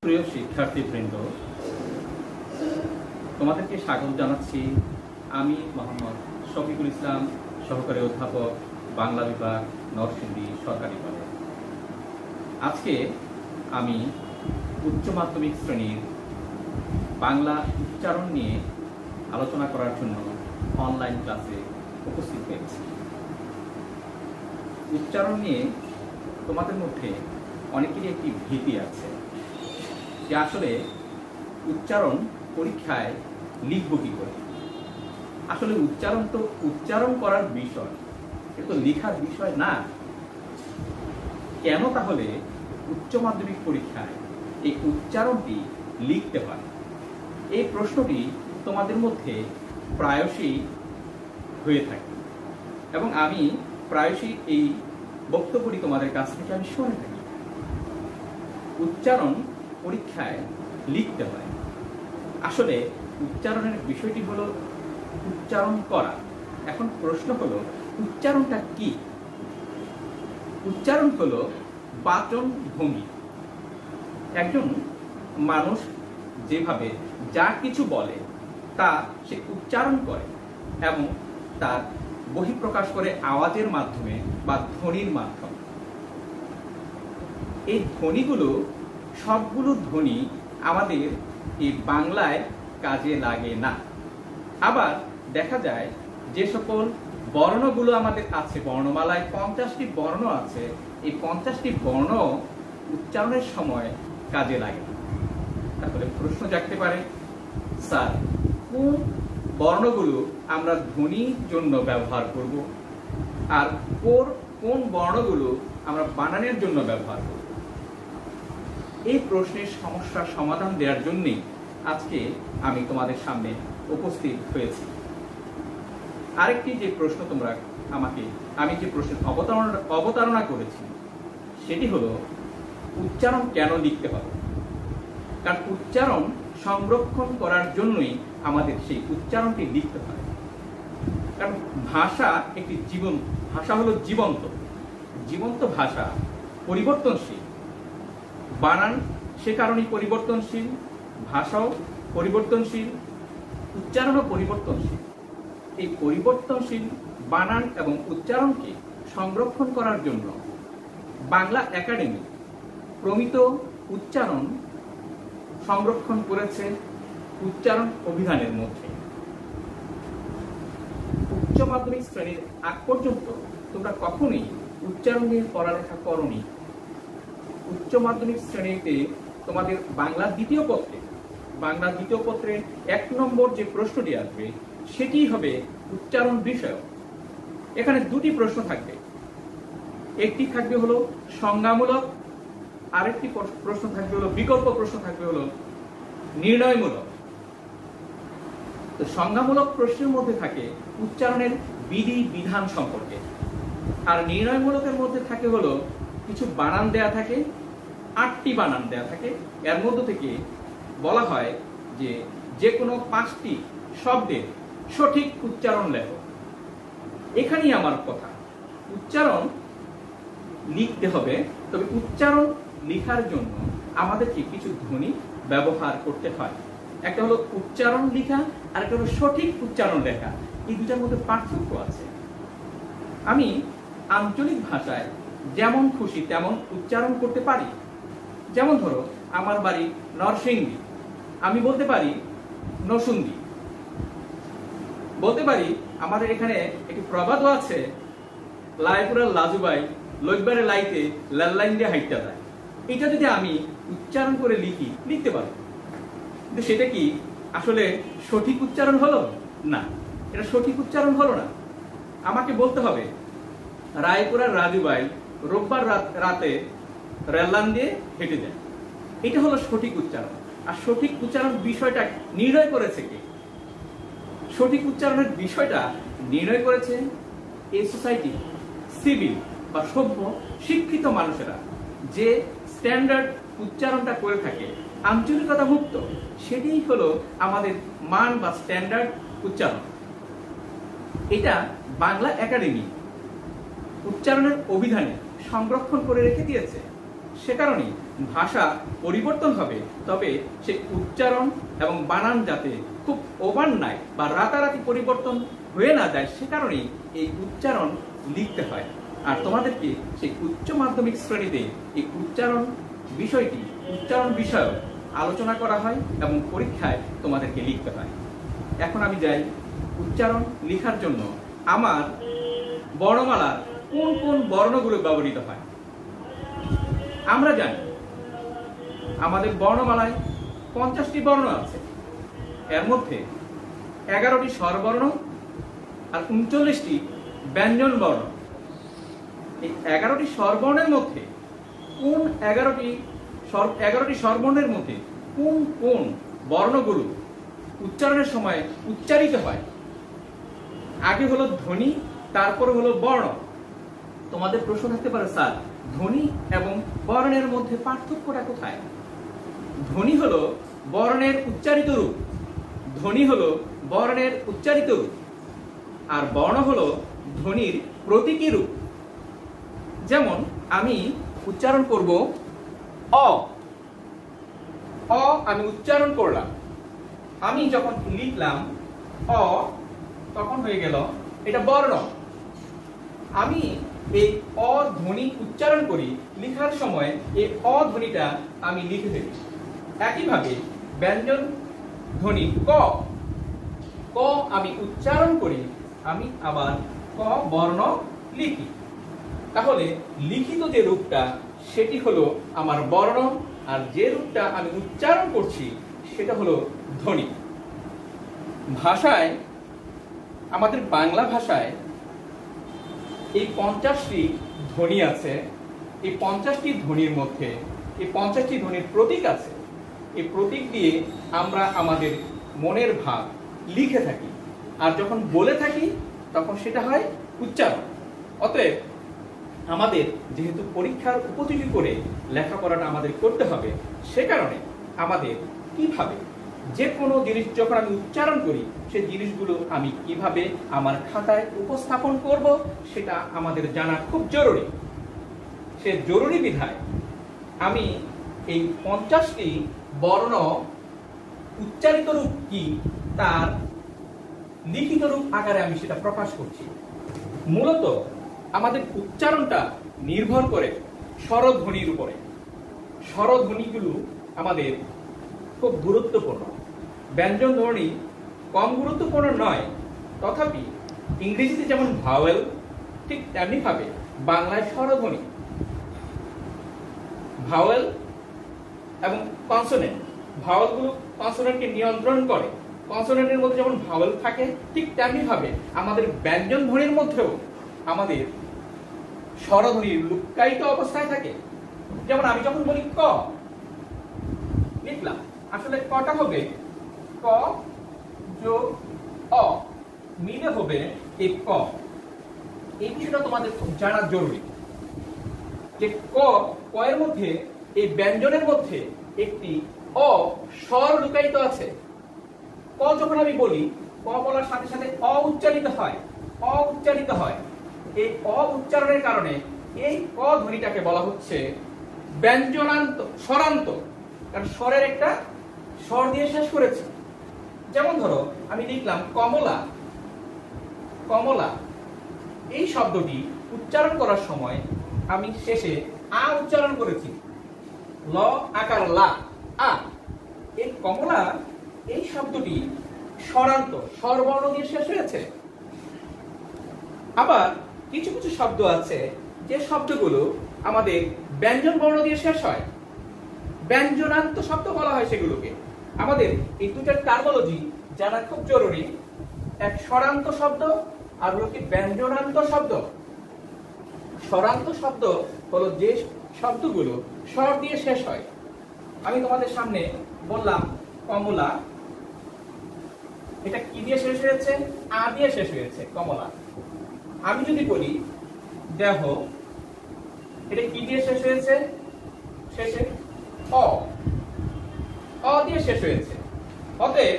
প্রিয় শিক্ষার্থীবৃন্দ, তোমাদেরকে স্বাগত জানাচ্ছি। আমি মোহাম্মদ শফিকুল ইসলাম, সহকারী অধ্যাপক, বাংলা বিভাগ, নরসিংদী সরকারি কলেজ। আজকে আমি উচ্চ মাধ্যমিক শ্রেণীর বাংলা উচ্চারণ নিয়ে আলোচনা করার জন্য অনলাইন ক্লাসে উপস্থিত হয়েছি। উচ্চারণ নিয়ে তোমাদের মধ্যে অনেকেরই একটি ভীতি আছে যে আসলে উচ্চারণ পরীক্ষায় লিখব কি করে। আসলে উচ্চারণ করার বিষয়, এটা লেখার বিষয় না। কেন তাহলে উচ্চ মাধ্যমিক পরীক্ষায় এই উচ্চারণটি লিখতে হয়? এই প্রশ্নটি তোমাদের মধ্যে প্রায়শই হয়ে থাকে এবং আমি প্রায়শই এই বক্তব্যটি তোমাদের কাছ থেকে আমি শুনে থাকি। উচ্চারণ পরীক্ষায় লিখতে হয়। আসলে উচ্চারণের বিষয়টি হলো উচ্চারণ করা। এখন প্রশ্ন হলো উচ্চারণটা কি? উচ্চারণ হলো বাচন ভঙ্গি। একজন মানুষ যেভাবে যা কিছু বলে তা সে উচ্চারণ করে এবং তার বহিঃপ্রকাশ করে আওয়াজের মাধ্যমে বা ধ্বনির মাধ্যমে। এই ধ্বনিগুলো, সবগুলো ধ্বনি আমাদের এই বাংলায় কাজে লাগে না। আবার দেখা যায় যে সকল বর্ণগুলো আমাদের আছে, বর্ণমালায় 50টি বর্ণ আছে, এই 50টি বর্ণ উচ্চারণের সময় কাজে লাগে না। তাহলে প্রশ্ন জাগতে পারে, স্যার কোন বর্ণগুলো আমরা ধ্বনির জন্য ব্যবহার করব আর কোন বর্ণগুলো আমরা বানানের জন্য ব্যবহার করব? এই প্রশ্নের সমস্যার সমাধান দেওয়ার জন্যই আজকে আমি তোমাদের সামনে উপস্থিত হয়েছি। আরেকটি যে প্রশ্ন আমি যে প্রশ্নের অবতারণা করেছি সেটি হলো উচ্চারণ কেন লিখতে হবে। কারণ উচ্চারণ সংরক্ষণ করার জন্যই আমাদের সেই উচ্চারণটি লিখতে হয়। কারণ ভাষা একটি ভাষা হলো জীবন্ত ভাষা, পরিবর্তনশীল। বানান সে কারণেই পরিবর্তনশীল, ভাষাও পরিবর্তনশীল, উচ্চারণও পরিবর্তনশীল। এই পরিবর্তনশীল বানান এবং উচ্চারণকে সংরক্ষণ করার জন্য বাংলা একাডেমি প্রমিত উচ্চারণ সংরক্ষণ করেছে উচ্চারণ অভিধানের মধ্যে। উচ্চ মাধ্যমিক শ্রেণীর আগ পর্যন্ত তোমরা কখনোই উচ্চারণ নিয়ে পড়ালেখা করোনি। উচ্চ মাধ্যমিক শ্রেণীতে তোমাদের বাংলা দ্বিতীয় পত্রে 1 নম্বর যে প্রশ্নটি আসবে সেটি হবে উচ্চারণ বিষয়। এখানে দুটি প্রশ্ন থাকবে, একটি থাকবে হলো সংজ্ঞামূলক, আরেকটি প্রশ্ন থাকবে হলো বিকল্প প্রশ্ন থাকবে হলো নির্ণয়মূলক। তো সংজ্ঞামূলক প্রশ্নের মধ্যে থাকে উচ্চারণের বিধি বিধান সম্পর্কে, আর নির্ণয়মূলকের মধ্যে থাকে হলো কিছু বানান দেয়া থাকে, 8টি বানান দেয়া থাকে। এর মধ্যে থেকে বলা হয় যে কোনো 5টি শব্দের সঠিক উচ্চারণ লেখো। এখানেই আমার কথা, উচ্চারণ লিখতে হবে, তবে উচ্চারণ লেখার জন্য আমাদেরকে কিছু ধ্বনি ব্যবহার করতে হয়। একটা হলো উচ্চারণ লেখা আর একটা হলো সঠিক উচ্চারণ লেখা। এই দুটার মধ্যে পার্থক্য আছে। আমি আঞ্চলিক ভাষায় যেমন খুশি তেমন উচ্চারণ করতে পারি। যেমন ধরো আমার বাড়ি নরসিংদী, আমি বলতে পারি নসুন্দি। বলতে পারি আমাদের এখানে একটি প্রবাদও আছে, লাইপুরার লাজুবাই লইবারে লাইতে লাল্লাইন দিয়ে হাইটটা যায়। এটা যদি আমি উচ্চারণ করে লিখতে পারি, কিন্তু সেটা কি আসলে সঠিক উচ্চারণ হলো না? এটা সঠিক উচ্চারণ হলো না। আমাকে বলতে হবে রায়পুরার রাজুবাই রোববার রাতে রেললাইন দিয়ে হেঁটে যায়। এটা হলো সঠিক উচ্চারণ। আর সঠিক উচ্চারণ বিষয়টা নির্ণয় করেছে কে? সঠিক উচ্চারণের বিষয়টা নির্ণয় করেছে এই সোসাইটি, সিভিল বা সভ্য শিক্ষিত মানুষেরা যে স্ট্যান্ডার্ড উচ্চারণটা করে থাকে আঞ্চলিকতা মুক্ত, সেটাই হলো আমাদের মান বা স্ট্যান্ডার্ড উচ্চারণ। এটা বাংলা একাডেমি উচ্চারণের অভিধানে সংরক্ষণ করে রেখে দিয়েছে। সে কারণে ভাষা পরিবর্তন হবে, তবে সে উচ্চারণ এবং বানান যাতে খুব ওভারনাইট বা রাতারাতি পরিবর্তন হয়ে না যায়, সে কারণে এই উচ্চারণ লিখতে হয়। আর তোমাদেরকে সেই উচ্চ মাধ্যমিক শ্রেণীতে এই উচ্চারণ বিষয়টি, উচ্চারণ বিষয়ক আলোচনা করা হয় এবং পরীক্ষায় তোমাদেরকে লিখতে হয়। এখন আমি যাই উচ্চারণ লেখার জন্য আমার বর্ণমালার কোন কোন বর্ণগুলো ব্যবহৃত হয়। আমরা জানি আমাদের বর্ণমালায় 50টি বর্ণ আছে, এর মধ্যে 11টি স্বরবর্ণ আর 39টি ব্যঞ্জন বর্ণ। এই 11টি স্বরবর্ণের মধ্যে কোন 11টি স্বরবর্ণের মধ্যে কোন কোন বর্ণগুলো উচ্চারণের সময় উচ্চারিত হয়? আগে হলো ধ্বনি, তারপর হলো বর্ণ। তোমাদের প্রশ্ন থাকতে পারে, স্যার ধ্বনি এবং বর্ণের মধ্যে পার্থক্যটা কোথায়? ধ্বনি হলো বর্ণের উচ্চারিত রূপ, ধ্বনি হলো বর্ণের উচ্চারিত রূপ, আর বর্ণ হলো ধ্বনির প্রতীকী রূপ। যেমন আমি উচ্চারণ করব অ, অ আমি উচ্চারণ করলাম, আমি যখন লিখলাম অ তখন হয়ে গেল এটা বর্ণ। আমি এই অ ধ্বনি উচ্চারণ করি, লেখার সময় এই অ ধ্বনিটা আমি লিখে ফেলি। একইভাবে ব্যঞ্জন ধ্বনি ক, ক আমি উচ্চারণ করি, আমি আবার ক বর্ণ লিখি। তাহলে লিখিত যে রূপটা সেটি হলো আমার বর্ণ, আর যে রূপটা আমি উচ্চারণ করছি সেটা হলো ধ্বনি। ভাষায়, আমাদের বাংলা ভাষায় এই 50টি ধ্বনি আছে। এই 50টি ধ্বনির মধ্যে এই 50টি ধ্বনির প্রতীক আছে। এই প্রতীক দিয়ে আমরা আমাদের মনের ভাব লিখে থাকি, আর যখন বলে থাকি তখন সেটা হয় উচ্চারণ। অতএব আমাদের যেহেতু পরীক্ষার উপযোগী করে লেখাপড়াটা আমাদের করতে হবে, সে কারণে আমাদের কিভাবে যে কোনো জিনিস যখন আমি উচ্চারণ করি সেই জিনিসগুলো আমি কিভাবে আমার খাতায় উপস্থাপন করব সেটা আমাদের জানা খুব জরুরি। সে জরুরি বিধায় আমি এই 50টি বর্ণ উচ্চারিত রূপ কি তার লিখিত রূপ আকারে আমি সেটা প্রকাশ করছি। মূলত আমাদের উচ্চারণটা নির্ভর করে স্বরধ্বনির উপরে। স্বরধ্বনিগুলো আমাদের খুব গুরুত্বপূর্ণ। ব্যঞ্জন ধ্বনি কম গুরুত্বপূর্ণ নয়, তথাপি ইংরেজিতে যেমন ভাওয়েল, ঠিক তেমনি ভাবে বাংলায় স্বরধ্বনি, ভাওয়েল এবং কনসোনেন্ট, ভাওয়েলগুলো কনসোনেন্টকে নিয়ন্ত্রণ করে। কনসোনেন্টের মধ্যে যেমন ভাওয়েল থাকে, ঠিক তেমনি ভাবে আমাদের ব্যঞ্জন ধ্বনির মধ্যেও আমাদের স্বরধ্বনি লুক্কায়িত অবস্থায় থাকে। যেমন আমি যখন বলি ক লিখলাম, আসলে কটা হবে ক যোগ অ মিলে হবে এই ক। এই বিষয়টা তোমাদের জানা জরুরি যে ক এর মধ্যে, এই ব্যঞ্জনের মধ্যে একটি অ স্বর লুকায়িত আছে। ক যখন আমি বলি, ক বলার সাথে সাথে অ উচ্চারিত হয়, অ উচ্চারিত হয়। এই অ উচ্চারণের কারণে এই ক ধ্বনিটাকে বলা হচ্ছে ব্যঞ্জনান্ত, স্বরান্ত। কারণ স্বরের একটা স্বর দিয়ে শেষ করেছে। যেমন ধরো আমি লিখলাম কমলা, কমলা, এই শব্দটি উচ্চারণ করার সময় আমি শেষে আ উচ্চারণ করেছি, ল আকার লা, আ। এই কমলা, এই শব্দটি স্বরান্ত, স্বরবর্ণ দিয়ে শেষ হয়েছে। আবার কিছু কিছু শব্দ আছে যে শব্দগুলো আমাদের ব্যঞ্জন বর্ণ দিয়ে শেষ হয়, ব্যঞ্জনান্ত শব্দ বলা হয় সেগুলোকে। আমাদের এই দুটার টার্মোলজি জানা খুব জরুরি। এক স্বরান্ত শব্দ আর হলো কি ব্যঞ্জনান্ত শব্দ। স্বরান্ত শব্দ হলো যে শব্দগুলো স্বর দিয়ে শেষ হয়। আমি তোমাদের সামনে বললাম কমলা, এটা কি দিয়ে শেষ হয়েছে? আ দিয়ে শেষ হয়েছে কমলা। আমি যদি বলি দেহ, এটা কি দিয়ে শেষ হয়েছে? শেষে অ, অ দিয়ে শেষ হয়েছে। অতএব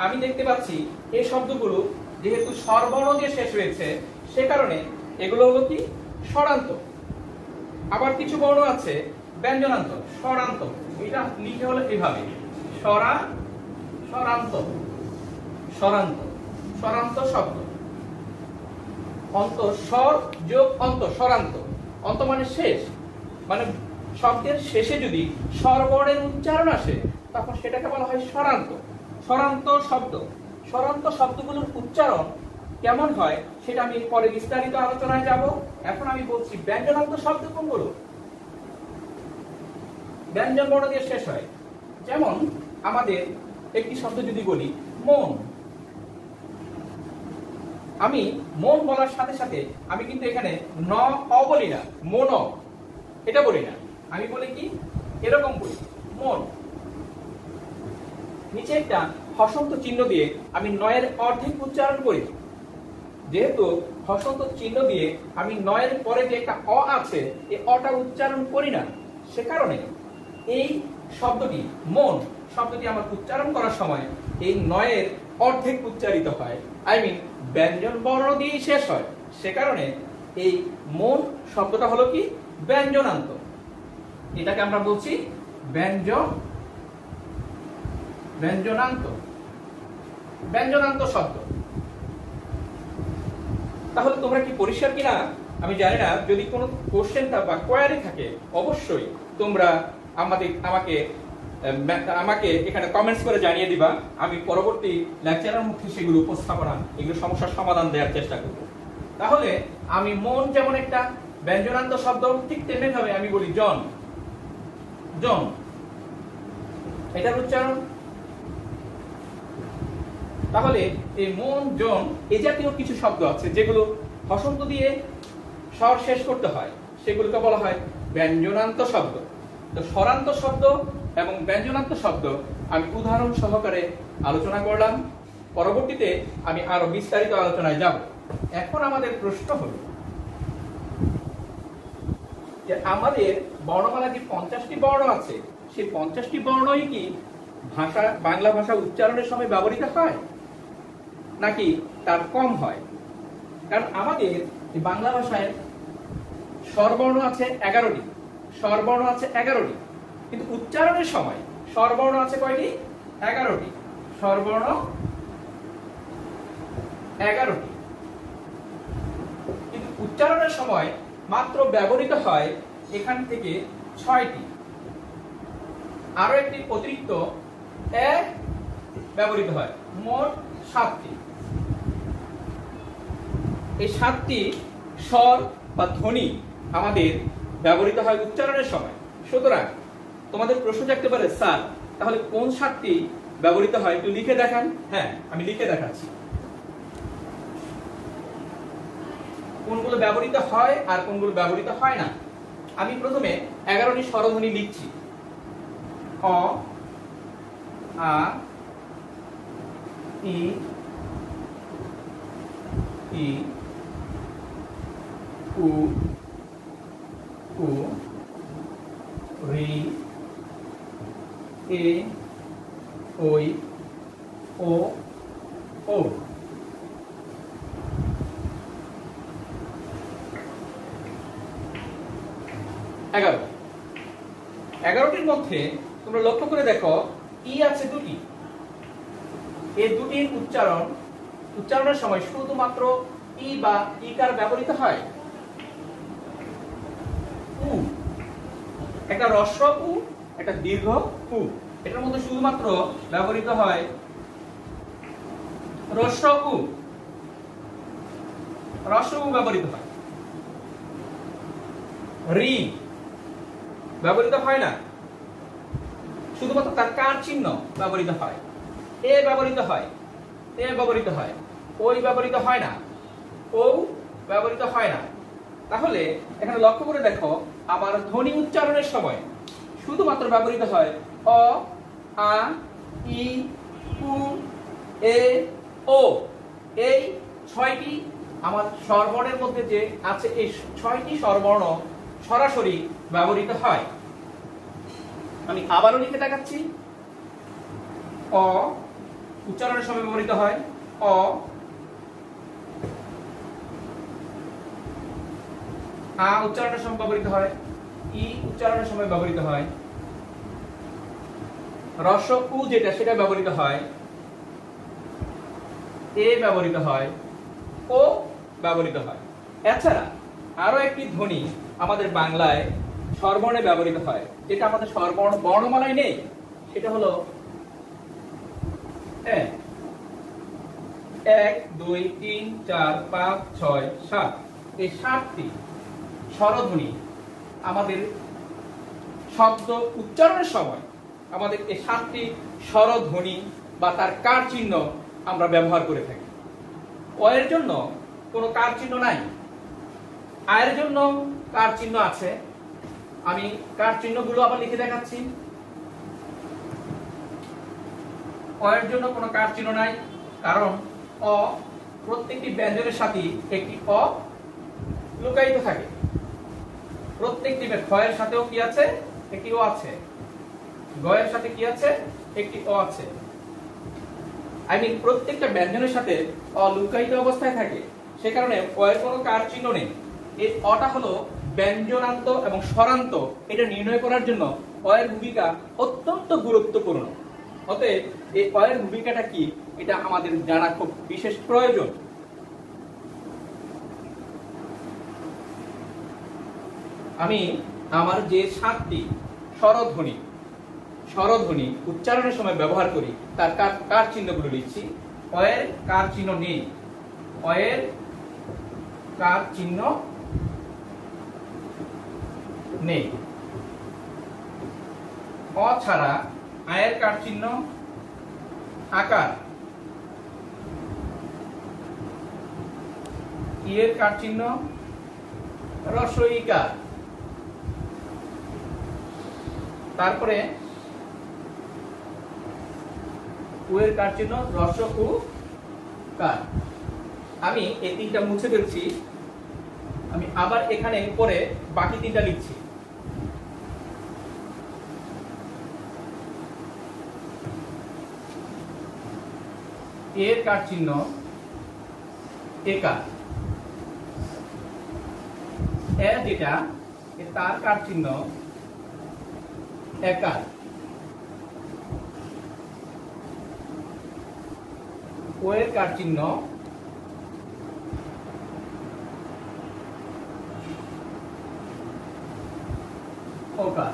আমি দেখতে পাচ্ছি এই শব্দগুলো যেহেতু স্বরবর্ণ দিয়ে শেষ হয়েছে, সে কারণে এগুলো হলো কি স্বরান্ত। আবার কিছু বর্ণ আছে ব্যঞ্জনান্ত, স্বরান্ত। এটা লিখে হলো এভাবে, স্বরান্ত, স্বরান্ত, স্বরান্ত শব্দ। অন্ত, স্বর যোগ অন্ত, স্বরান্ত। অন্ত মানে শেষ, মানে শব্দের শেষে যদি স্বরবর্ণের উচ্চারণ আসে তখন সেটাকে বলা হয় স্বরান্ত। স্বরান্ত শব্দ, স্বরান্ত শব্দগুলোর উচ্চারণ কেমন হয় সেটা আমি পরে বিস্তারিত আলোচনায় যাব। এখন আমি বলছি ব্যঞ্জনান্ত শব্দ কোনগুলো। ব্যঞ্জন বর্ণ দিয়ে শেষ হয়। যেমন আমাদের একটি শব্দ যদি বলি মন, আমি মন বলার সাথে সাথে আমি কিন্তু এখানে ন অ বলি না, মন এটা বলি না, আমি বলি কি এরকম বলি মন। নিচে একটা হসন্ত চিহ্ন দিয়ে আমি নয়ের অর্ধেক উচ্চারণ করি। যেহেতু হসন্ত চিহ্ন দিয়ে আমি নয়ের পরে যে একটা অ আছে এই অটা উচ্চারণ করি না, সে কারণে এই শব্দটি মন শব্দটি আমার উচ্চারণ করার সময় এই নয়ের অর্ধেক উচ্চারিত হয়, আই মিন ব্যঞ্জন বর্ণ দিয়ে শেষ হয়। সে কারণে এই মন শব্দটা হলো কি ব্যঞ্জনান্ত। এটাকে আমরা বলছি ব্যঞ্জনান্ত, ব্যঞ্জনান্ত শব্দ। তাহলে তোমরা কি পরিষ্কার কিনা আমি জানি না, যদি কোনো কোশ্চেন বা কোয়ারি থাকে অবশ্যই তোমরা আমাকে এখানে কমেন্টস করে জানিয়ে দিবা। আমি পরবর্তী লেকচারের মধ্যে সেগুলো উপস্থাপনা, এগুলো সমস্যার সমাধান দেওয়ার চেষ্টা করব। তাহলে আমি মন যেমন একটা ব্যঞ্জনান্ত শব্দ, ঠিক তেমনি ভাবে আমি বলি জন, জন এটার উচ্চারণ। তাহলে এই মন, জন এই জাতীয় কিছু শব্দ আছে যেগুলো হসন্ত দিয়ে স্বর শেষ করতে হয়, সেগুলোকে বলা হয় ব্যঞ্জনান্ত শব্দ। তো স্বরান্ত শব্দ এবং ব্যঞ্জনান্ত শব্দ আমি উদাহরণ সহকারে আলোচনা করলাম। পরবর্তীতে আমি আরো বিস্তারিত আলোচনায় যাব। এখন আমাদের প্রশ্ন হলো যে আমাদের বর্ণমালা যে 50টি বর্ণ আছে, সেই 50টি বর্ণই কি বাংলা ভাষা উচ্চারণের সময় ব্যবহৃত হয় নাকি তার কম হয়? কারণ আমাদের বাংলা ভাষায় স্বরবর্ণ আছে 11টি, স্বরবর্ণ আছে 11টি, কিন্তু উচ্চারণের সময় স্বরবর্ণ আছে কয়টি? 11টি, স্বরবর্ণ 11টি, কিন্তু উচ্চারণের সময় মাত্র ব্যবহৃত হয় এখান থেকে 6টি। আরো একটি অতিরিক্ত ব্যবহৃত হয়, মোট 7টি। এই 7টি স্বর বা ধ্বনি আমাদের ব্যবহৃত হয় উচ্চারণের সময়। সুতরাং তোমাদের প্রশ্ন থাকতে পারে, স্যার তাহলে কোন 7টি ব্যবহৃত হয় একটু লিখে দেখান। হ্যাঁ, আমি লিখে দেখাচ্ছি কোনগুলো ব্যবহৃত হয় আর কোনগুলো ব্যবহৃত হয় না। আমি প্রথমে 11টি স্বরধ্বনি লিখছি। অ, আ, ই, ই, উ, উ, রি, এ, ওই, ও, ও। এগারো। 11টির মধ্যে তোমরা লক্ষ্য করে দেখো ই আছে 2টি। এই দুটির উচ্চারণের সময় শুধুমাত্র ই বা ইকার ব্যবহৃত হয়। উ, একটা হ্রস্ব উ, একটা দীর্ঘ উ, এটার মধ্যে শুধুমাত্র ব্যবহৃত হয় হ্রস্ব উ, হ্রস্ব উ ব্যবহৃত হয়। রি ব্যবহৃত হয় না, শুধুমাত্র তার কার চিহ্ন ব্যবহৃত হয়। এ ব্যবহৃত হয়, এ ব্যবহৃত হয়, ওই ব্যবহৃত হয় না, ও ব্যবহৃত হয় না। তাহলে এখানে লক্ষ্য করে দেখো আমার ধ্বনি উচ্চারণের সময় শুধুমাত্র ব্যবহৃত হয় অ, আ, ই, উ, এ, ও। এই 6টি আমার স্বরবর্ণের মধ্যে যে আছে, এই 6টি স্বরবর্ণ সরাসরি ব্যবহৃত হয়। আমি আবারও লিখে দেখাচ্ছি। অ উচ্চারণের সময় ব্যবহৃত হয় অ, আ উচ্চারণের সময় ব্যবহৃত হয় ই উচ্চারণের সময় ব্যবহৃত হয়, হ্রস্ব উ যেটা সেটা ব্যবহৃত হয়, এ ব্যবহৃত হয়, ও ব্যবহৃত হয়। এছাড়া আরো একটি ধ্বনি আমাদের বাংলায় স্বরবর্ণে ব্যবহৃত হয়, যেটা আমাদের স্বরবর্ণ বর্ণমালায় নেই, সেটা হলো এ। 1 2 3 4 5 6 7 এই 7টি স্বরধ্বনি আমাদের শব্দ উচ্চারণের সময় আমাদের এই 7টি স্বরধ্বনি বা তার কার চিহ্ন আমরা ব্যবহার করে থাকি। অ এর জন্য কোনো কার চিহ্ন নাই, আয়ের জন্য কার চিহ্ন আছে। আমি কার চিহ্নগুলো আবার লিখে দেখাচ্ছি। অ এর জন্য কোনো কার চিহ্ন নাই, কারণ অ প্রত্যেকটি ব্যঞ্জনের সাথে একটি অ লুকায়িত থাকে। প্রত্যেকটি খ এর সাথেও কি আছে? একটি ও আছে। গ এর সাথে কি আছে? একটি অ আছে। প্রত্যেকটা ব্যঞ্জনের সাথে অ লুকায়িত অবস্থায় থাকে, সে কারণে অ এর কোনো কার চিহ্ন নেই। এই অটা হলো ব্যঞ্জনান্ত এবং স্বরান্ত, এটা নির্ণয় করার জন্য অ এর ভূমিকা অত্যন্ত গুরুত্বপূর্ণ। অতএব এই অ এর ভূমিকাটা কি, এটা আমাদের জানা খুব বিশেষ প্রয়োজন। আমি আমার যে 7টি স্বরধ্বনি উচ্চারণের সময় ব্যবহার করি তার কার চিহ্নগুলো লিখছি। অ এর কার চিহ্ন নেই, অ এর কার চিহ্ন নেই। অ ছাড়া আয়ের কার চিহ্ন আকার, ই এর কার চিহ্ন হ্রস্ব ইকার, তারপরে উ এর কার চিহ্ন হ্রস্ব উ কার। আমি এই 3টা মুছে ফেলছি, আমি আবার এখানে পরে বাকি 3টা লিখছি। এর কার চিহ্ন একার, এ যেটা তার কার চিহ্ন একার, ও এর কার চিহ্ন ওকার।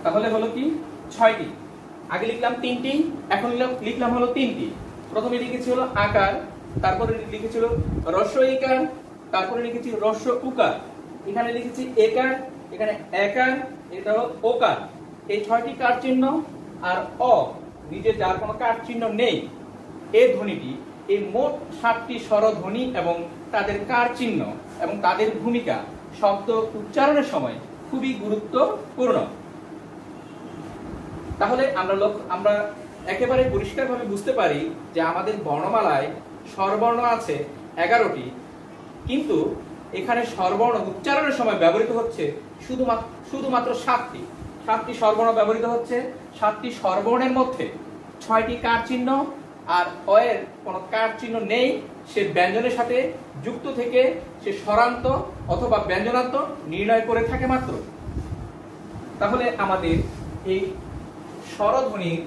তাহলে হলো কি 6টি। আগে লিখলাম 3টি, এখন লিখলাম হলো 3টি। প্রথমে লিখেছি হলো আকার, তারপরে লিখেছি হলো হ্রস্ব ইকার, তারপরে লিখেছি হ্রস্ব উকার, এখানে লিখেছি একার, এখানে একার, এটা হলো ওকার। এই 6টি কার চিহ্ন আর অ নিজে যার কোনো কার চিহ্ন নেই, এই ধ্বনিটি এই মোট 7টি স্বরধ্বনি এবং তাদের কার চিহ্ন এবং তাদের ভূমিকা শব্দ উচ্চারণের সময় খুবই গুরুত্বপূর্ণ। তাহলে আমরা একেবারে পরিষ্কারভাবে বুঝতে পারি যে আমাদের বর্ণমালায় স্বরবর্ণ আছে 11টি, কিন্তু এখানে স্বরবর্ণ উচ্চারণের সময় ব্যবহৃত হচ্ছে শুধুমাত্র 7টি স্বরবর্ণ ব্যবহৃত হচ্ছে। 7টি স্বরবর্ণের মধ্যে 6টি কার চিহ্ন আর অ এর কোনো কার চিহ্ন নেই। সে ব্যঞ্জনের সাথে যুক্ত থেকে সে স্বরান্ত অথবা ব্যঞ্জনান্ত নির্ণয় করে থাকে মাত্র। তাহলে আমাদের এই স্বরধ্বনির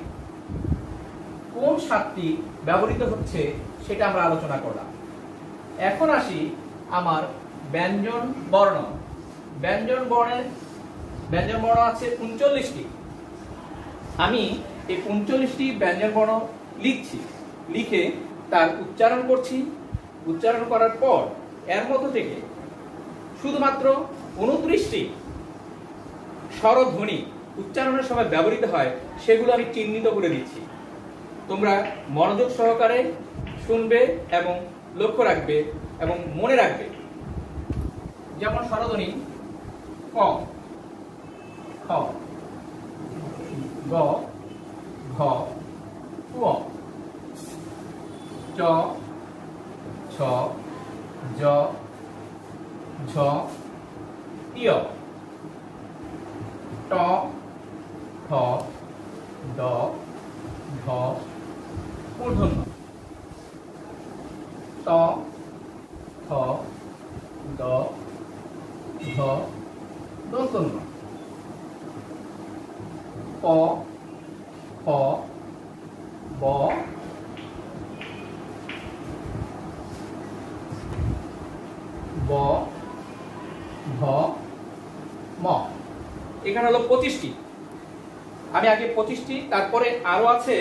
কোন 7টি ব্যবহৃত হচ্ছে সেটা আমরা আলোচনা করলাম। এখন আসি আমার ব্যঞ্জন বর্ণ। ব্যঞ্জন বর্ণ আছে 39টি। আমি এই 39টি ব্যঞ্জন বর্ণ লিখছি, লিখে তার উচ্চারণ করছি। উচ্চারণ করার পর এর মধ্য থেকে শুধুমাত্র 29টি স্বরধ্বনি উচ্চারণের সময় ব্যবহৃত হয়, সেগুলো আমি চিহ্নিত করে দিচ্ছি। তোমরা মনোযোগ সহকারে শুনবে এবং লক্ষ্য রাখবে এবং মনে রাখবে। যেমন স্বরধ্বনি ক, খ, গ, ঘ, ঙ, চ, ছ, জ, ঝ, ঞ, ট, ঠ, ড, ঢ, মূর্ধন্য, ত, থ, দ ধ দন্তন্য প ফ ব ব ভ ম। এখানে হলো 25টি। আমি আগে 25টি, তারপরে আরো আছে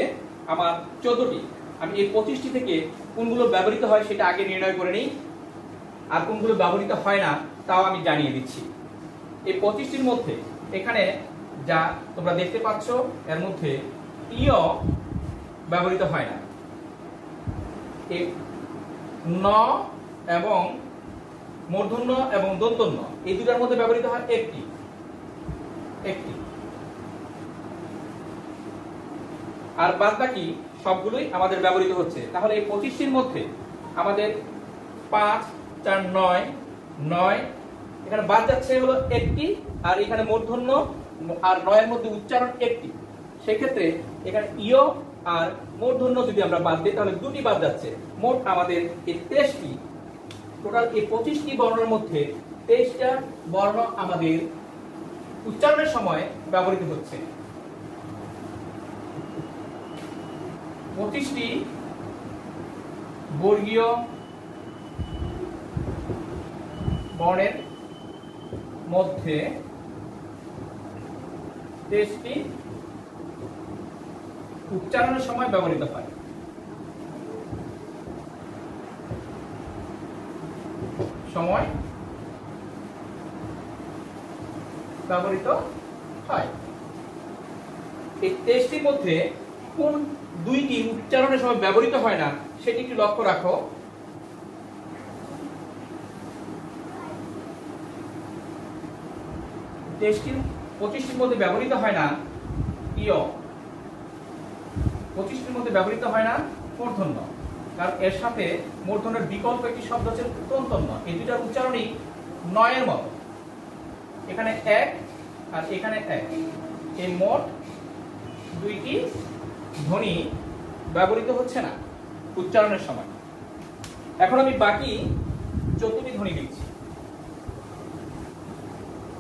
আমার 14টি। আমি এই 25টি থেকে কোনগুলো ব্যবহৃত হয় সেটা আগে নির্ণয় করে নিই, আর কোনগুলো ব্যবহৃত হয় না তাও আমি জানিয়ে দিচ্ছি। এই 25টির মধ্যে এখানে যা তোমরা দেখতে পাচ্ছ এর মধ্যে ইয় ব্যবহৃত হয় না। এই ন এবং মূর্ধন্য এবং দন্তন্য এই দুটার মধ্যে ব্যবহৃত হয় একটি। আর বাদ বাকি সবগুলোই আমাদের ব্যবহৃত হচ্ছে। তাহলে এই 25টির মধ্যে আমাদের 5 4 9 9 এখানে বাদ যাচ্ছে হলো একটি, আর এখানে মূর্ধন্য আর 9 এর মধ্যে উচ্চারণ একটি। সেক্ষেত্রে এখানে ইয় আর মূর্ধন্য যদি আমরা বাদ দিই তাহলে দুটি বাদ যাচ্ছে। মোট আমাদের এই 23টি, টোটাল এই 25টি বর্ণের মধ্যে 23টা বর্ণ আমাদের উচ্চারণের সময় ব্যবহৃত হচ্ছে। 25টি বর্গীয় বর্ণের মধ্যে 23টি উচ্চারণের সময় ব্যবহৃত হয়। সময় ব্যবহৃত হয়। এই 23টির মধ্যে কোন দুইটি উচ্চারণের সময় ব্যবহৃত হয় না সেটি একটু লক্ষ্য রাখো। 25টির মধ্যে ব্যবহৃত হয় না ইয়, 25টির মধ্যে ব্যবহৃত হয় না মূর্ধন্য, কারণ এর সাথে মূর্ধন্যের বিকল্প একটি শব্দ হচ্ছে দন্তন্য। এই দুইটার উচ্চারণই 9 এর মতো। এখানে 1 আর এখানে 1, এই মোট দুইটি ধ্বনি ব্যবহৃত হচ্ছে না উচ্চারণের সময়। এখন আমি বাকি 14টি ধ্বনি লিখছি।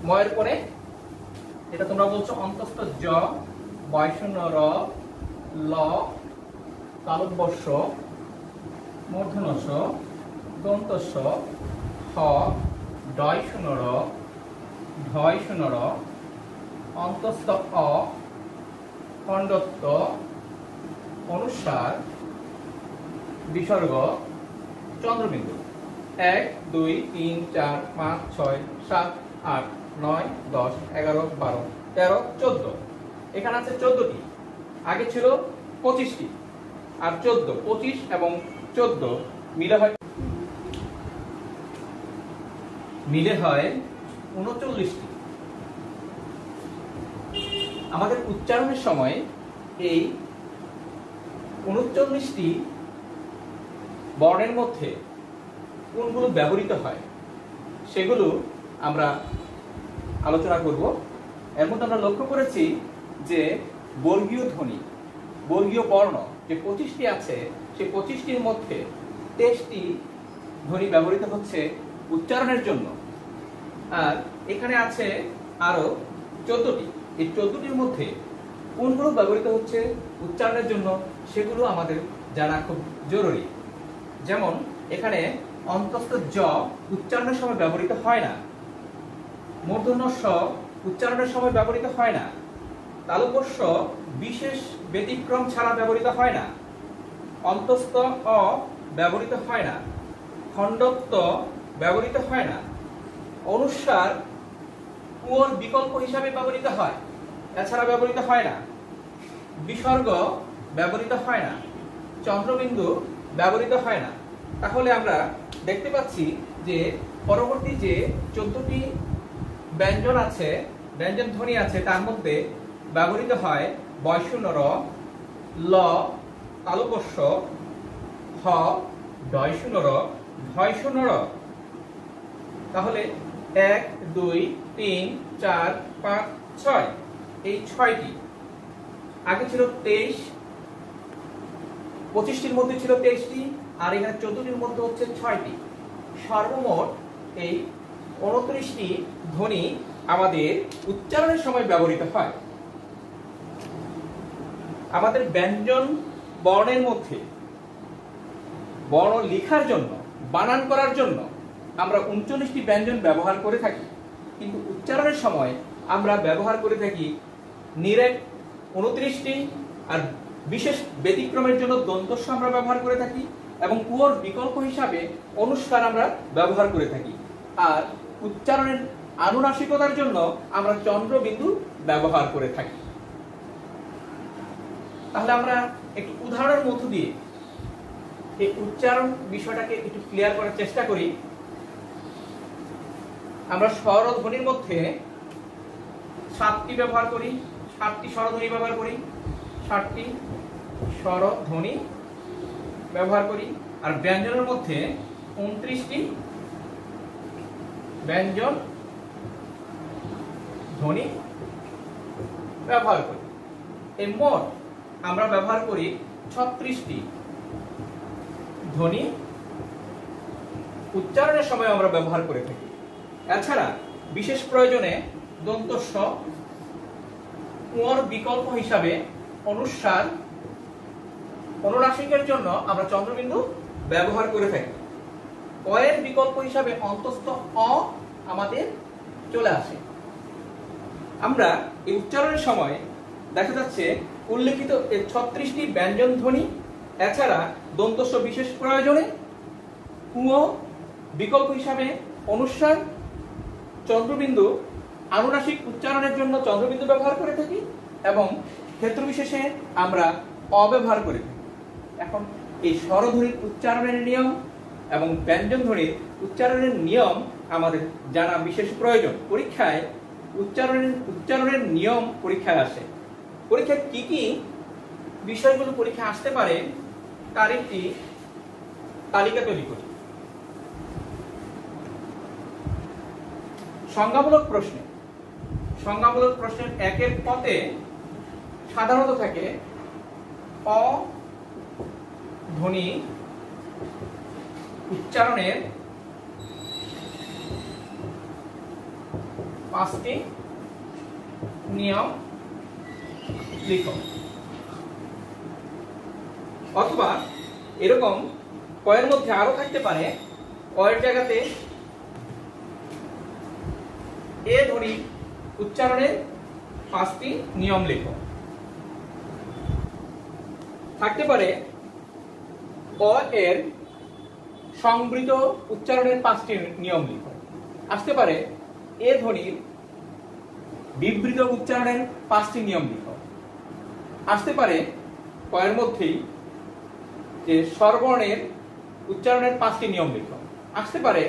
ময়ের পরে এটা তোমরা বলছো অন্তস্থ জ, বয়শূন্য র, ল, তালব্য শ, মূর্ধন্য ষ, দন্ত স, হ, ডয়শূন্য র, ঢয়শূন্য র, অন্তস্থ অ, খণ্ডত্ব, অনুস্বার, বিসর্গ, চন্দ্রবিন্দু। 1 2 3 4 5 6 7 8 9 10 11 12 13 14। এখানে আছে 14টি, আগে ছিল 25টি, আর 14 25 এবং 14 মিলে হয় 39টি। আমাদের উচ্চারণের সময় এই 39টি বর্ণের মধ্যে কোনগুলো ব্যবহৃত হয় সেগুলো আমরা আলোচনা করব। এর মধ্যে আমরা লক্ষ্য করেছি যে বর্গীয় ধ্বনি, বর্গীয় বর্ণ যে 25টি আছে সেই 25টির মধ্যে 23টি ধ্বনি ব্যবহৃত হচ্ছে উচ্চারণের জন্য, আর এখানে আছে আরো 14টি। এই 14টির মধ্যে কোনগুলো ব্যবহৃত হচ্ছে উচ্চারণের জন্য সেগুলো আমাদের জানা খুব জরুরি। যেমন এখানে অন্তস্থ জ উচ্চারণের সময় ব্যবহৃত হয় না, মূর্ধন্য ষ উচ্চারণের সময় ব্যবহৃত হয় না, তালব্য শ বিশেষ ব্যতিক্রম ছাড়া ব্যবহৃত হয় না, অন্তস্থ অ ব্যবহৃত হয় না, খণ্ডত্ব ব্যবহৃত হয় না, অনুস্বার উর বিকল্প হিসাবে ব্যবহৃত হয়, এছাড়া ব্যবহৃত হয় না, বিসর্গ ব্যবহৃত হয় না, চন্দ্রবিন্দু ব্যবহৃত হয় না। তাহলে আমরা দেখতে পাচ্ছি যে পরবর্তী যে 14টি ব্যঞ্জন আছে, ব্যঞ্জন ধ্বনি আছে, তার মধ্যে ব্যবহৃত হয় বয়শূন্য র, ল, তালব্য শ, হ, ডয়শূন্য র, ঢয়শূন্য র। তাহলে 1 2 3 4 5 6 এই 6টি। আগে ছিল 23, 25টির মধ্যে ছিল 23টি, আর এখানে 14টির মধ্যে হচ্ছে 6টি। সর্বমোট এই 29টি ধ্বনি আমাদের উচ্চারণের সময় ব্যবহৃত হয়। আমাদের ব্যঞ্জন বর্ণের মধ্যে বর্ণ লেখার জন্য, বানান করার জন্য আমরা 39টি ব্যঞ্জন ব্যবহার করে থাকি, কিন্তু উচ্চারণের সময় আমরা ব্যবহার করে থাকি নিরেট 29টি, আর বিশেষ ব্যতিক্রমের জন্য দন্তস্ব আমরা ব্যবহার করে থাকি, এবং কুয়োর বিকল্প হিসাবে অনুস্বার আমরা ব্যবহার করে থাকি। আর উচ্চারণের আনুনাসিকতার জন্য আমরা চন্দ্রবিন্দু ব্যবহার করে থাকি। তাহলে আমরা একটি উদাহরণের মধ্য দিয়ে এই উচ্চারণ বিষয়টাকে একটু ক্লিয়ার করার চেষ্টা করি। আমরা স্বরধ্বনির মধ্যে 7টি ব্যবহার করি, 7টি স্বরধ্বনি ব্যবহার করি, 7টি স্বরধ্বনি ব্যবহার করি। আর ব্যঞ্জনের মধ্যে 29টি ব্যঞ্জন ধ্বনি ব্যবহার করি। এই মোট আমরা ব্যবহার করি 36টি ধ্বনি উচ্চারণের সময় আমরা ব্যবহার করে থাকি। এছাড়া বিশেষ প্রয়োজনে দন্তস্ব, কুয়োর বিকল্প হিসাবে অনুস্বার, অনুনাসিকের জন্য আমরা চন্দ্রবিন্দু ব্যবহার করে থাকি। অয়ের বিকল্প হিসাবে অন্তস্থ অ আমাদের চলে আসে। আমরা এই উচ্চারণের সময় দেখা যাচ্ছে উল্লেখিত 36টি ব্যঞ্জন ধ্বনি, এছাড়া দন্তস্ব বিশেষ প্রয়োজনে কুয়ো বিকল্প হিসাবে অনুস্বার, চন্দ্রবিন্দু আনুনাসিক উচ্চারণের জন্য চন্দ্রবিন্দু ব্যবহার করে থাকি, এবং ক্ষেত্র বিশেষে আমরা অব্যবহার করে থাকি। এখন এই স্বরধ্বনির উচ্চারণের নিয়ম এবং ব্যঞ্জন ধ্বনির উচ্চারণের নিয়ম আমাদের জানা বিশেষ প্রয়োজন। পরীক্ষায় উচ্চারণের নিয়ম পরীক্ষায় আসে। পরীক্ষায় কি কি বিষয়গুলো পরীক্ষা আসতে পারে তার একটি তালিকা তৈরি করি। সংজ্ঞামূলক প্রশ্নের 1-এর পদে সাধারণত থাকে অ ধ্বনি উচ্চারণের 5টি নিয়ম লিখো। অথবা এরকম কয়ের মধ্যে আরো থাকতে পারে, কয়ের জায়গাতে এ ধ্বনি উচ্চারণের 5টি নিয়ম লিখো। থাকতে পারে অ এর সংবৃত উচ্চারণের 5টি নিয়ম লিখো। আসতে পারে এ ধ্বনির বিবৃত উচ্চারণের 5টি নিয়ম লিখো। আসতে পারে কয়ের মধ্যেই যে স্বরবর্ণের উচ্চারণের 5টি নিয়ম লিখো। আসতে পারে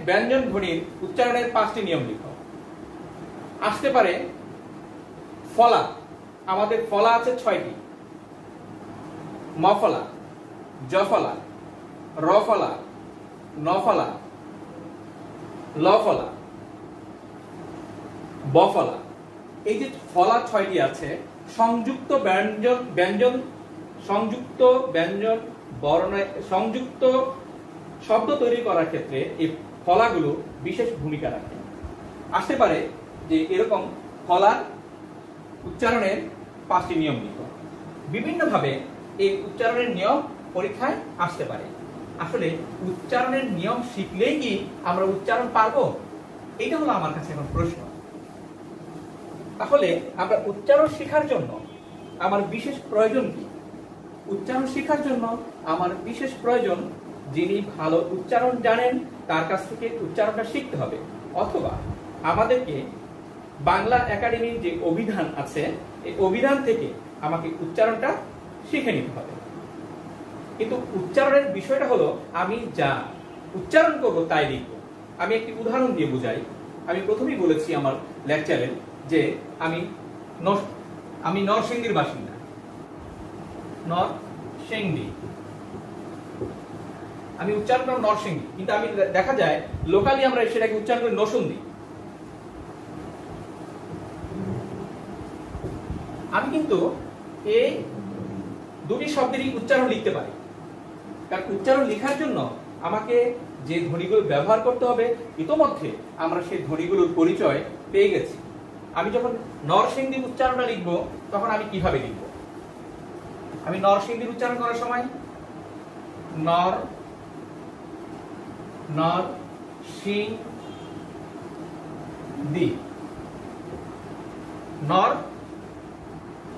ব্যঞ্জন ধ্বনির উচ্চারণের 5টি নিয়ম লিখো। আসতে পারে ফলা, আমাদের ফলা আছে 6টি, মফলা, জফলা, রফলা, নফলা, লফলা, বফলা। এই যে ফলা 6টি আছে, সংযুক্ত শব্দ তৈরি করার ক্ষেত্রে এই ফলাগুলো বিশেষ ভূমিকা রাখে। আসতে পারে যে এরকম ফলার উচ্চারণের 5টি নিয়ম লিখো। বিভিন্নভাবে এই উচ্চারণের নিয়ম পরীক্ষায় আসতে পারে। আসলে উচ্চারণের নিয়ম শিখলেই কি আমরা উচ্চারণ পারবো? এটা হলো আমার কাছে এখন প্রশ্ন। তাহলে আমরা উচ্চারণ শেখার জন্য আমার বিশেষ প্রয়োজন কি? উচ্চারণ শেখার জন্য আমার বিশেষ প্রয়োজন যিনি ভালো উচ্চারণ জানেন তার কাছ থেকে উচ্চারণটা শিখতে হবে, অথবা আমাদেরকে বাংলা একাডেমির যে অভিধান আছে এই অভিধান থেকে আমাকে উচ্চারণটা শিখে নিতে হবে। কিন্তু উচ্চারণের বিষয়টা হলো আমি যা উচ্চারণ করব তাই লিখব। আমি একটি উদাহরণ দিয়ে বুঝাই। আমি প্রথমেই বলেছি আমার লেকচারে যে আমি নরসিংদীর বাসিন্দা, নরসিংদী। আমি উচ্চারণ করব নরসিংদী, কিন্তু আমি দেখা যায় লোকালি আমরা সেটাকে উচ্চারণ করি নরসিংদী। আমি কিন্তু এই দুটি শব্দেরই উচ্চারণ লিখতে পারি, কারণ উচ্চারণ লেখার জন্য আমাকে যে ধ্বনিগুলো ব্যবহার করতে হবে ইতোমধ্যে আমরা সেই ধ্বনিগুলোর পরিচয় পেয়ে গেছি। আমি যখন নরসিংদী উচ্চারণটা লিখব তখন আমি কিভাবে লিখব? আমি নরসিংদীর উচ্চারণ করার সময় নর নর সিং দি, নর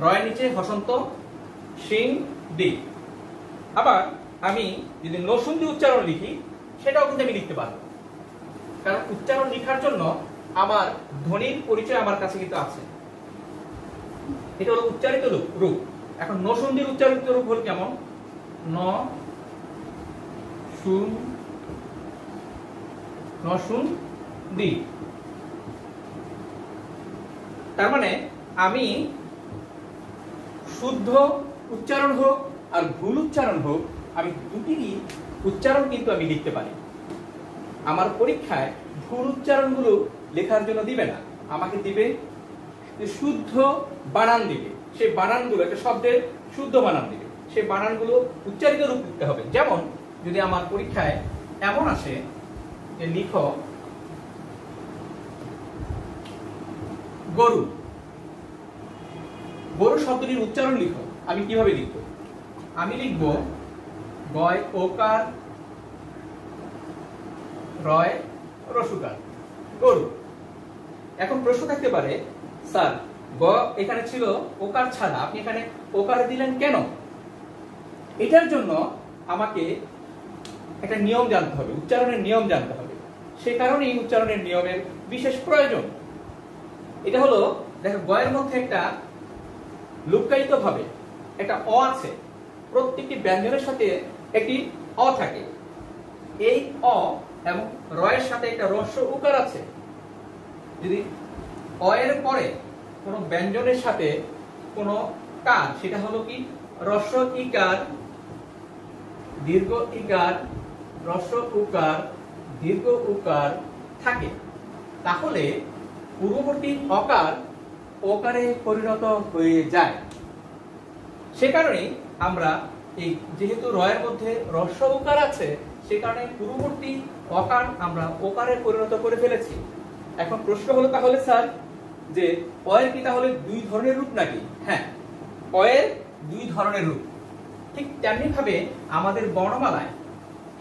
রয়ের নিচে হসন্ত সিং দি। আবার আমি যদি নসুন্দি উচ্চারণ লিখি সেটাও কিন্তু আমি লিখতে পারবো, কারণ উচ্চারণ লেখার জন্য আমার ধ্বনির পরিচয় আমার কাছে কিন্তু আছে। এটা হলো উচ্চারিত রূপ। এখন নসুন্দির উচ্চারিত রূপ হল কেমন? ন শুন নসুন দি। তার মানে আমি শুদ্ধ উচ্চারণ হোক আর ভুল উচ্চারণ হোক, আমি দুটিরই উচ্চারণ কিন্তু আমি লিখতে পারি। আমার পরীক্ষায় ভুল উচ্চারণগুলো লেখার জন্য দিবে না, আমাকে দিবে শুদ্ধ বানান দিবে। সেই বানানগুলো, একটা শব্দের শুদ্ধ বানান দিবে, সেই বানানগুলো উচ্চারিত রূপ লিখতে হবে। যেমন যদি আমার পরীক্ষায় এমন আসে যে লিখো গরু, গরু শব্দটির উচ্চারণ লিখো, আমি কিভাবে লিখব? আমি লিখব গয় ওকার রয় রসুকার, গরু। এখন প্রশ্ন থাকতে পারে, স্যার গ এখানে ছিল ওকার ছাড়া, আপনি এখানে ওকার দিলেন কেন? এটার জন্য আমাকে একটা নিয়ম জানতে হবে, উচ্চারণের নিয়ম জানতে হবে। সে কারণে এই উচ্চারণের নিয়মের বিশেষ প্রয়োজন। এটা হলো, দেখো গয়ের মধ্যে একটা লুক্কায়িত ভাবে একটা অ আছে, প্রত্যেকটি ব্যঞ্জনের সাথে একটি অ থাকে। এই অ এবং রয়ের সাথে একটা হ্রস্ব উকার আছে। যদি অ এর পরে কোনো ব্যঞ্জনের সাথে কোনো কার, সেটা হলো কি হ্রস্ব ইকার, দীর্ঘ ইকার, হ্রস্ব উকার, দীর্ঘ উকার থাকে, তাহলে পূর্ববর্তী অকার ওকারে পরিণত হয়ে যায়। সে কারণে আমরা এই যেহেতু রয়ের মধ্যে হ্রস্ব উকার আছে, সে কারণে পূর্ববর্তী অকার আমরা ওকারে পরিণত করে ফেলেছি। এখন প্রশ্ন হলো, তাহলে স্যার যে অয়ের কি তাহলে দুই ধরনের রূপ নাকি? হ্যাঁ, অয়ের দুই ধরনের রূপ। ঠিক তেমনি ভাবে আমাদের বর্ণমালায়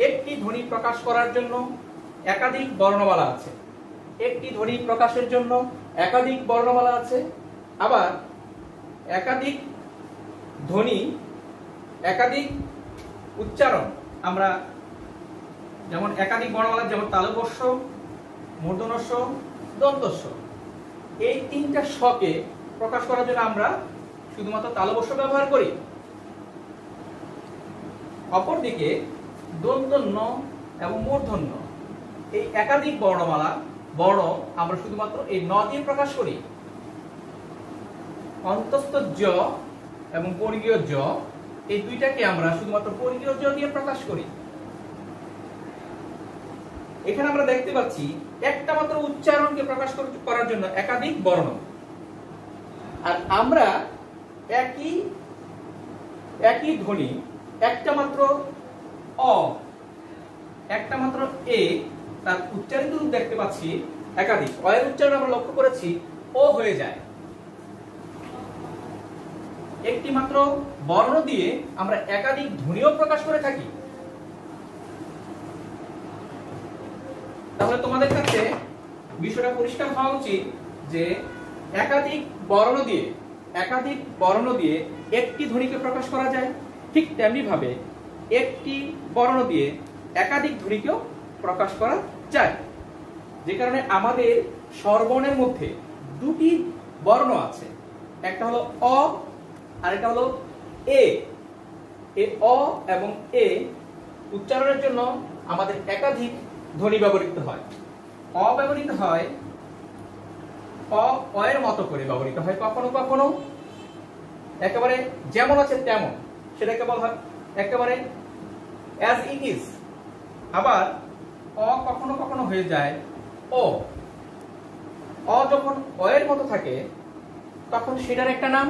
একটি ধ্বনি প্রকাশ করার জন্য একাধিক বর্ণমালা আছে, একটি ধ্বনি প্রকাশের জন্য একাধিক বর্ণমালা আছে। আবার একাধিক ধ্বনি, একাধিক উচ্চারণ, আমরা যেমন একাধিক বর্ণমালা, যেমন তালব্য, মূর্ধন্য, দন্তস্ব, এই তিনটা স্বকে প্রকাশ করার জন্য আমরা শুধুমাত্র তালব্য ব্যবহার করি। অপরদিকে দন্তন্য এবং মূর্ধন্য, এই একাধিক বর্ণমালা বর্ণ আমরা শুধুমাত্র এই ন দিয়ে প্রকাশ করি। অন্তস্থ জ এবং বর্গীয় জ, এই দুইটাকে আমরা শুধুমাত্র বর্গীয় জ দিয়ে প্রকাশ করি। এখানে আমরা দেখতে পাচ্ছি একটা মাত্র উচ্চারণকে প্রকাশ করার জন্য একাধিক বর্ণ, আর আমরা একই ধ্বনি একটা মাত্র অ, একটা মাত্র এ, তার উচ্চারিত রূপ দেখতে পাচ্ছি একাধিক। অয়ের উচ্চারণ আমরা লক্ষ্য করেছি ও হয়ে যায়। একটি মাত্র বর্ণ দিয়ে আমরা একাধিক ধ্বনিও প্রকাশ করে থাকি। তাহলে তোমাদের কাছে বিষয়টা পরিষ্কার হওয়া উচিত যে একাধিক বর্ণ দিয়ে একটি ধ্বনিকে প্রকাশ করা যায়, ঠিক তেমনি ভাবে একটি বর্ণ দিয়ে একাধিক ধ্বনিকেও প্রকাশ করা যায়। যে কারণে আমাদের স্বরবর্ণের মধ্যে দুটি বর্ণ আছে, একটা হলো অ আর একটা হলো এ। এই অ এবং এ উচ্চারণের জন্য আমাদের একাধিক ধ্বনি ব্যবহৃত হয়। অ ব্যবহৃত হয়, অ এর মতো করে ব্যবহৃত হয়, কখনো কখনো একেবারে যেমন আছে তেমন, সেটাকে বলা হয় একেবারে অ্যাজ ইট ইজ। আবার অ কখনো কখনো হয়ে যায় ও। অ যখন অ এর মতো থাকে তখন সেটার একটা নাম,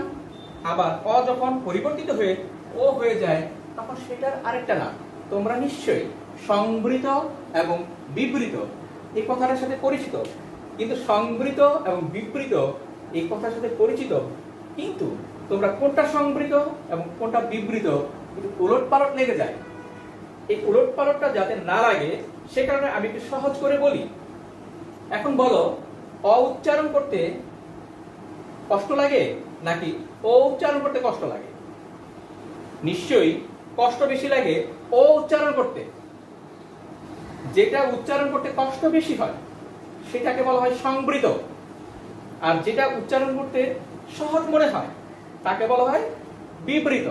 আবার অ যখন পরিবর্তিত হয়ে ও হয়ে যায় তখন সেটার আরেকটা নাম। তোমরা নিশ্চয়ই সংবৃত এবং বিবৃত এই কথাটার সাথে পরিচিত, কিন্তু সংবৃত এবং বিবৃত এই কথার সাথে পরিচিত, কিন্তু তোমরা কোনটা সংবৃত এবং কোনটা বিবৃত একটু উলটপালট লেগে যায়। এই উলটপালটটা যাতে না লাগে সে কারণে আমি একটু সহজ করে বলি। এখন বলো, অ উচ্চারণ করতে কষ্ট লাগে নাকি ও উচ্চারণ করতে কষ্ট লাগে? নিশ্চয়ই কষ্ট বেশি লাগে ও উচ্চারণ করতে। যেটা উচ্চারণ করতে কষ্ট বেশি হয় সেটাকে বলা হয় সংবৃত, আর যেটা উচ্চারণ করতে সহজ মনে হয় তাকে বলা হয় বিবৃত।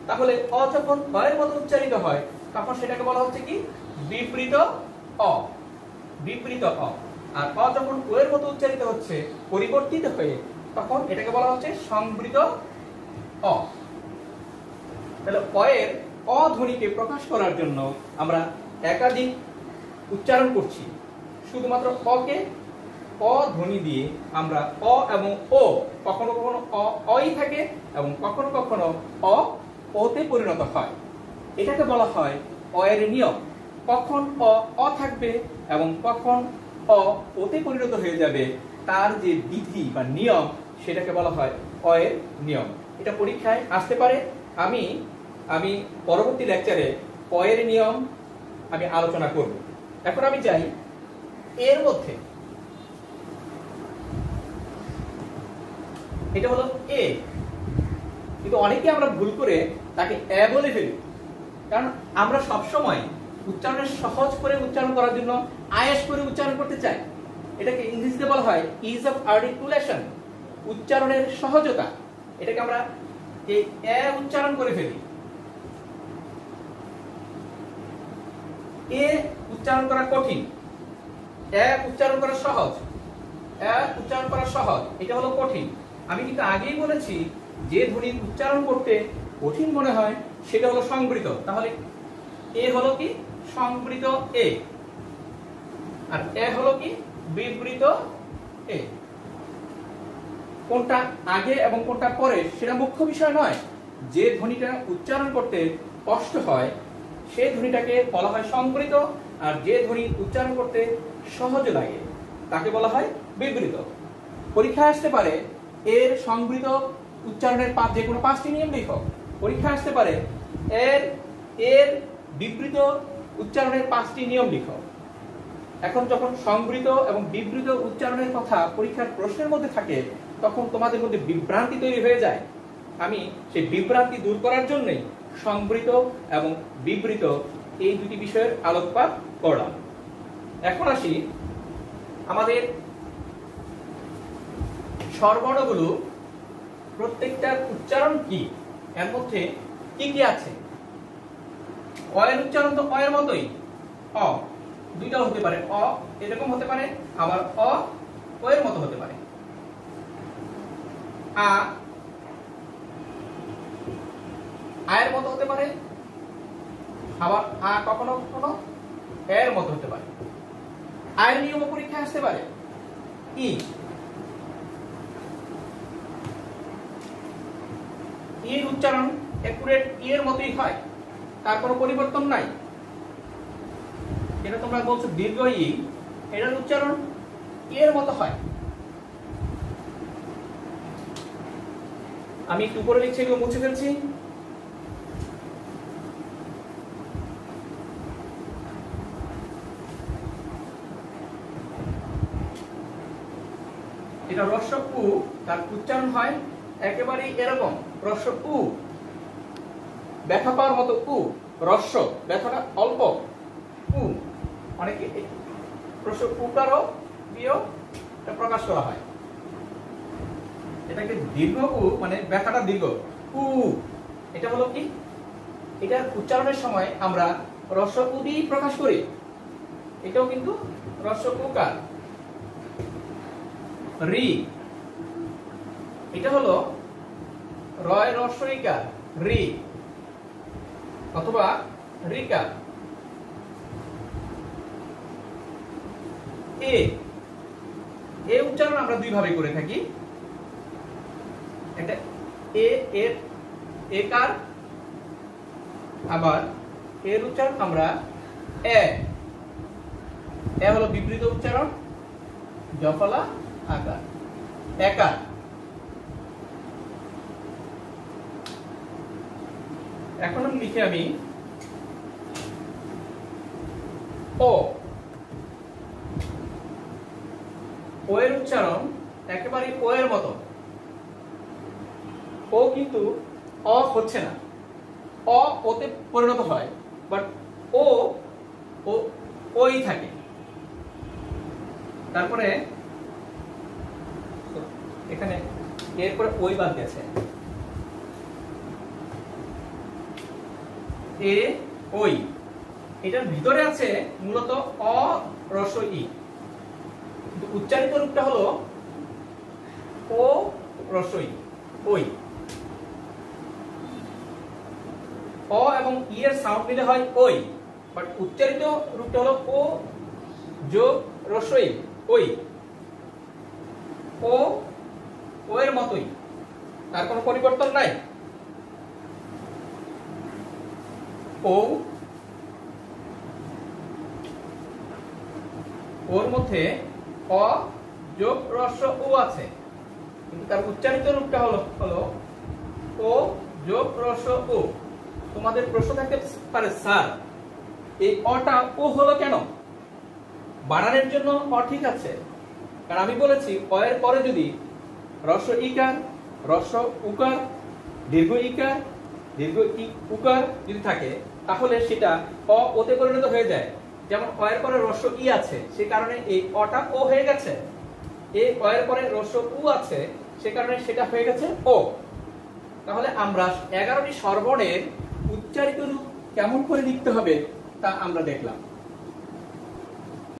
তাহলে অ যখন অ এর মতো উচ্চারিত হয় তখন সেটাকে বলা হচ্ছে কি? বিবৃত অ। বিবৃত অ। আর অ যখন ও এর মতো উচ্চারিত হচ্ছে পরিবর্তিত হয়ে, তখন এটাকে বলা হচ্ছে সংবৃত অ। তাহলে অ এর অ ধ্বনিকে প্রকাশ করার জন্য আমরা একাধিক উচ্চারণ করছি। শুধুমাত্র অ কে অ ধ্বনি দিয়ে আমরা অ এবং ও, কখনো কখনো অ অই থাকে এবং কখনো কখনো অ ওতে পরিণত হয়। এটাকে বলা হয় অ এর নিয়ম। কখন অ অ থাকবে এবং কখন অ ওতে পরিণত হয়ে যাবে তার যে বিধি বা নিয়ম সেটাকে বলা হয় অ এর নিয়ম। এটা পরীক্ষায় আসতে পারে। আমি পরবর্তী লেকচারে অ এর নিয়ম আমি আলোচনা করব। এখন আমি চাই এর মধ্যে, এটা হলো এ, কিন্তু অনেকে আমরা ভুল করে তাকে এ বলে ফেলি, কারণ আমরা সবসময় উচ্চারণের সহজ করে উচ্চারণ করার জন্য আয়েশ করে উচ্চারণ করতে চাই। এটাকে ইংরেজিতে বলা হয় ইজ অফ আর্টিকুলেশন, উচ্চারণের সহজতা। এটাকে আমরা এই এ উচ্চারণ করে ফেলি। এ উচ্চারণ করা কঠিন, এ উচ্চারণ করা সহজ। এ উচ্চারণ করা সহজ, এটা হলো কঠিন। আমি কিন্তু আগেই বলেছি যে ধ্বনি উচ্চারণ করতে কঠিন মনে হয় সেটা হলো সংবৃত। তাহলে এ হলো কি? সংবৃত এ। আর এ হলো কি? বিবৃত এ। কোনটা আগে এবং কোনটা পরে সেটা মুখ্য বিষয় নয়। যে ধ্বনিটা উচ্চারণ করতে কষ্ট হয় সেই ধ্বনিটাকে বলা হয় সংবৃত, আর যে ধ্বনি উচ্চারণ করতে সহজ লাগে তাকে বলা হয় বিবৃত। পরীক্ষায় আসতে পারে এর সংবৃত উচ্চারণের যে কোনো 5টি নিয়ম লিখো। পরীক্ষা আসতে পারে এর বিবৃত উচ্চারণের 5টি নিয়ম লিখো। এখন যখন সংবৃত এবং বিবৃত উচ্চারণের কথা পরীক্ষার প্রশ্নের মধ্যে থাকে তখন তোমাদের মধ্যে বিভ্রান্তি তৈরি হয়ে যায়। আমি সেই বিভ্রান্তি দূর করার জন্যই সংবৃত এবং বিবৃত এই দুটি বিষয়ের আলোকপাত করলাম। এখন আসি আমাদের স্বরবর্ণগুলো প্রত্যেকটার উচ্চারণ কি, এর মধ্যে কি কি আছে। অ এর উচ্চারণ তো অ এর মতোই, অ দুইটা হতে পারে, অ এরকম হতে পারে, আবার অ ও এর মতো হতে পারে। আ আয়ের মতো হতে পারে, আবার আ কখনো কখনো এর মতো হতে পারে। আয়ের নিয়ম পরীক্ষা আসতে পারে। ই এর উচ্চারণ একুরেট ই এর মতোই হয়, তার কোনো পরিবর্তন নাই। এটা তোমরা বলছো দীর্ঘ ই, এটার উচ্চারণ এর মতো হয়। আমি একটু উপরে লিখছি, এগুলো মুছে ফেলছি। এটা রস্য উ, তার উচ্চারণ হয় একেবারেই এরকম, রস্য উ, ব্যথা পাওয়ার মতো উ, রস্য ব্যথাটা অল্প, উ। অনেকে রস্য উকারও দিয়েও প্রকাশ করা হয়। এটাকে দীর্ঘ উ মানে ব্যথাটা দীর্ঘ উ। এটা হলো কি? এটা উচ্চারণের সময় আমরা রস্য উ দিয়ে প্রকাশ করি। এটাও কিন্তু রস্য উকার। রি, এটা হলো রয় রস্য ইকার, রি অথবা রিকার। এ উচ্চারণ আমরা দুই ভাবে করে থাকি। এটা এর একার, আবার এর উচ্চারণ আমরা এ, এ হলো বিবৃত উচ্চারণ, জফলা আকার, একার। এখন লিখে আমি ও, ও এর উচ্চারণ একেবারে ও এর মতো। ও কিন্তু অ হচ্ছে না, অ ওতে পরিণত হয়, বাট ও ওই থাকে। তারপরে এখানে এরপরে ওই বাদ গেছে, এ ওই, এটার ভিতরে আছে মূলত অ রস্ব ই, কিন্তু উচ্চারিত রূপটা হলো ও রস্ব ই, ওই। অ এবং ই এর সাউন্ড মিলে হয় ওই, বাট উচ্চারিত রূপটা হলো ও যোগ রস্ব ই, ওই। ও ও এর মতোই, তার কোনো পরিবর্তন নাই। ও, ওর মধ্যে অ যোগ রস্ব ও আছে, কিন্তু তার উচ্চারিত রূপটা হলো ও যোগ রস্ব ও। তোমাদের প্রশ্ন থাকতে পারে, স্যার এই অটা ও হলো কেন? বানানের জন্য অ ঠিক আছে, কারণ আমি বলেছি অ এর পরে যদি রস্ব ইকার, রস্ব উকার, দীর্ঘ ইকার, দীর্ঘ উকার যদি থাকে, তাহলে সেটা অ ওতে পরিণত হয়ে যায়। যেমন অ এর পরে রস্ব ই আছে, সে কারণে এই অটা ও হয়ে গেছে। এই অ এর পরে রস্ব উ আছে, সে কারণে সেটা হয়ে গেছে ও। তাহলে আমরা 11টি স্বরবর্ণের উচ্চারিত রূপ কেমন করে লিখতে হবে তা আমরা দেখলাম।